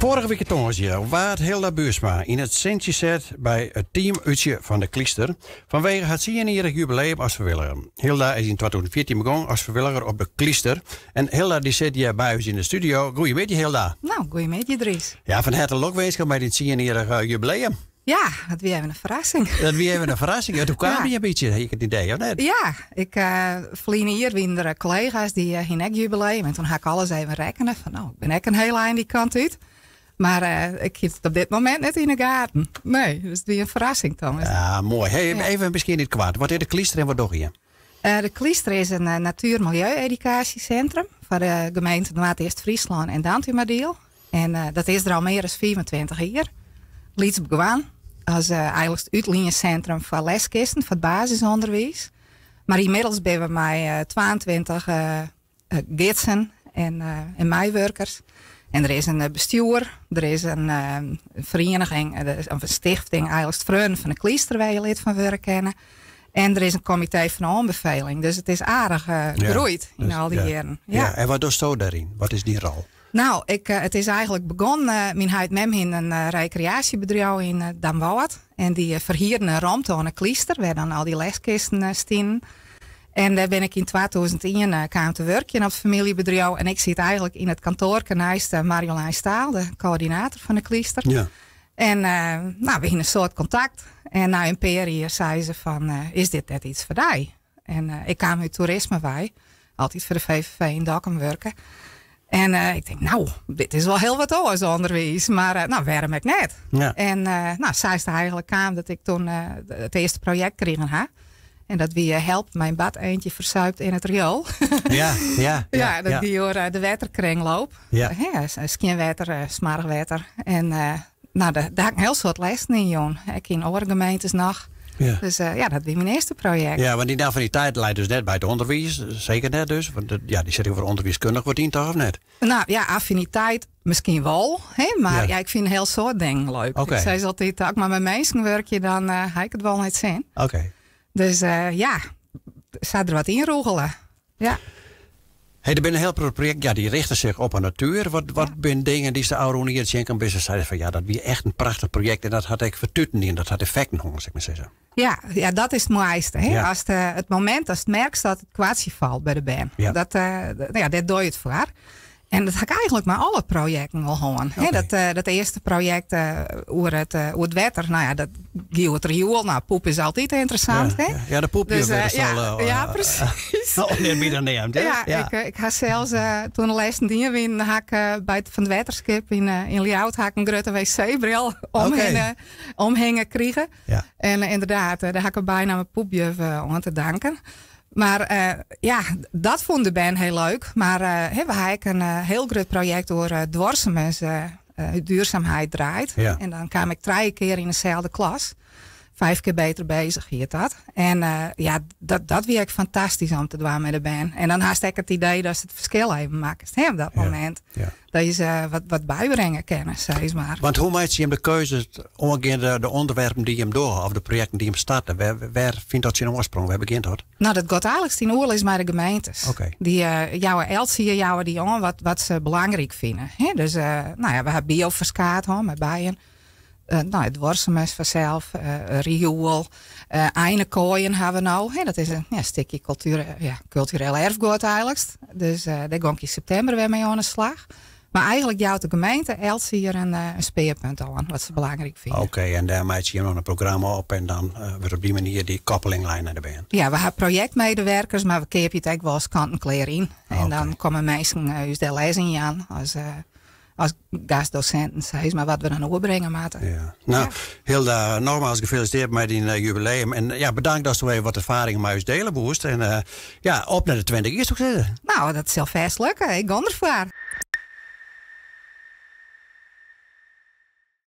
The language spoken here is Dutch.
Vorige week tongersje waard Hilda Buursma in het centje zet bij het teamuitje van de Kliester vanwege het 10-jarig jubileum als vrijwilliger. Hilda is in 2014 begonnen als vrijwilliger op de Kliester. En Hilda die zit hier bij ons in de studio. Goedemiddag Hilda. Nou, goedemiddag Dries. Ja, van harte lokwezenschap bij dit 10-jarig jubileum. Ja, dat weer even een verrassing. Dat weer even een verrassing. Toen kwam je een beetje, heb ik het idee, of net? Ja, ik verliezen hier weer collega's die geen ek jubileum. En toen had ik alles even rekenen van, nou, ik ben ik een hele eind die kant uit. Maar ik heb het op dit moment net in de gaten. Nee, dus het weer een verrassing, Thomas. Ja, mooi. Hey, even misschien niet kwaad. Wat is de Kliester en wat doe je? De Kliester is een natuur-milieu-educatiecentrum voor de gemeente Noord-Eerst-Friesland en Dantumadeel. En dat is er al meer dan 25 jaar. Liets begonnen als eigenlijk het uitlijncentrum voor leskisten, voor het basisonderwijs. Maar inmiddels ben we met 22 gidsen en meewerkers. En er is een bestuur, er is een vereniging, of een stichting, eigenlijk het Vreun van de Kliester waar je lid van werk kennen. En er is een comité van aanbeveling. Dus het is aardig gegroeid in al die jaren. Ja, en wat doe je daarin? Wat is die rol? Nou, het is eigenlijk begonnen. Mijn huid met in een recreatiebedrijf in Damwoud. En die verhieren een ruimte aan de Kliester, waar dan al die leskisten staan. En daar ben ik in 2001 kwam te werken op het familiebedrijf. En ik zit eigenlijk in het kantoor naast Marjolein Staal, de coördinator van de Kliester. Ja. En we hadden een soort contact. En na een paar jaar zei ze van, is dit net iets voor jou? En ik kwam uit toerisme bij. Altijd voor de VVV in Dokkum werken. En ik denk, nou, dit is wel heel wat anders onderwijs. Maar waarom ik net? Ja. En zij is er eigenlijk aan dat ik toen het eerste project kreeg had. En dat wie helpt mijn bad eentje verzuipt in het riool. Ja, dat die door de waterkringloop. Ja. Skinwater, smaragwater. En daar heb ik een heel soort lessen in, Jon. Ik in andere gemeentes nog. Ja. Dus dat was mijn eerste project. Ja, want die affiniteit leidt dus net bij het onderwijs. Zeker net dus. Want die zit over onderwijskundig wordt die toch of net? Nou ja, affiniteit misschien wel. Maar ik vind een heel soort dingen leuk. Okay. Ik zei altijd, ook maar met mensen werk je, dan heb ik het wel net zien. Oké. Dus zou er wat inroegelen. Ja. Hey, er zijn een heel project, die richten zich op een natuur. Wat zijn dingen die de oude hier zien kan business zeiden van dat was echt een prachtig project en dat had ik vertutten in, dat had effecten, zeg maar zeggen. Ja, dat is het mooiste. Hè? Ja. Als het moment, als het merkt dat het kwaadsje valt bij de band. Ja. Dat doe je het voor. En dat ga ik eigenlijk met alle projecten wel gewoon. Okay. Dat eerste project over het water, dat giet het riool. Nou, poep is altijd interessant. Ja, de poep dus, ja, precies. Neemt, ja. Ik ga zelfs toen de laatste dingen bij van het waterschip in Liaut een grote wc-bril omhingen kregen. Ja. En inderdaad, daar heb ik bijna mijn poepje aan te danken. Maar dat vond de band heel leuk. Maar we hebben een heel groot project door Dwarsemens duurzaamheid draait. Ja. En dan kwam ik 3 keer in dezelfde klas. 5 keer beter bezig hier dat. En dat vind ik fantastisch om te doen met de band. En dan had ik het idee dat ze het verschil even maken op dat moment. Ja. Dat je ze wat bijbrengen kennen, zeg maar. Want hoe maakt je hem de keuze omgekeerd de onderwerpen die je hem door of de projecten die je hem starten? Waar vindt dat zijn oorsprong? Waar begint dat? Nou, dat gaat eigenlijk in oorlog met de gemeentes. Okay. Die jouw elsie jouw die aan wat ze belangrijk vinden. Dus we hebben bioverskaat met bijen. Het Worsemes vanzelf, riool, Einekooien hebben we nou. Dat is een stukje cultureel erfgoed eigenlijk. Dus daar ga ik in september weer mee aan de slag. Maar eigenlijk jouwt de gemeente Elsie hier een speerpunt aan, wat ze belangrijk vinden. Oké, en daar maak je nog een programma op en dan wordt op die manier die koppelinglijn erbij. Ja, we hebben projectmedewerkers, maar we kepen het ook wel eens kant-en-klaar in. En dan komen mensen uit de lezing aan als gastdocenten, zeg maar, wat we dan overbrengen moeten. Ja. Nou, Hilda, nogmaals gefeliciteerd met die jubileum. En bedankt dat je even wat ervaring met ons delen boest. En op naar de 20 eerst ook zitten. Nou, dat is heel vast lukken. Ik ga ervoor.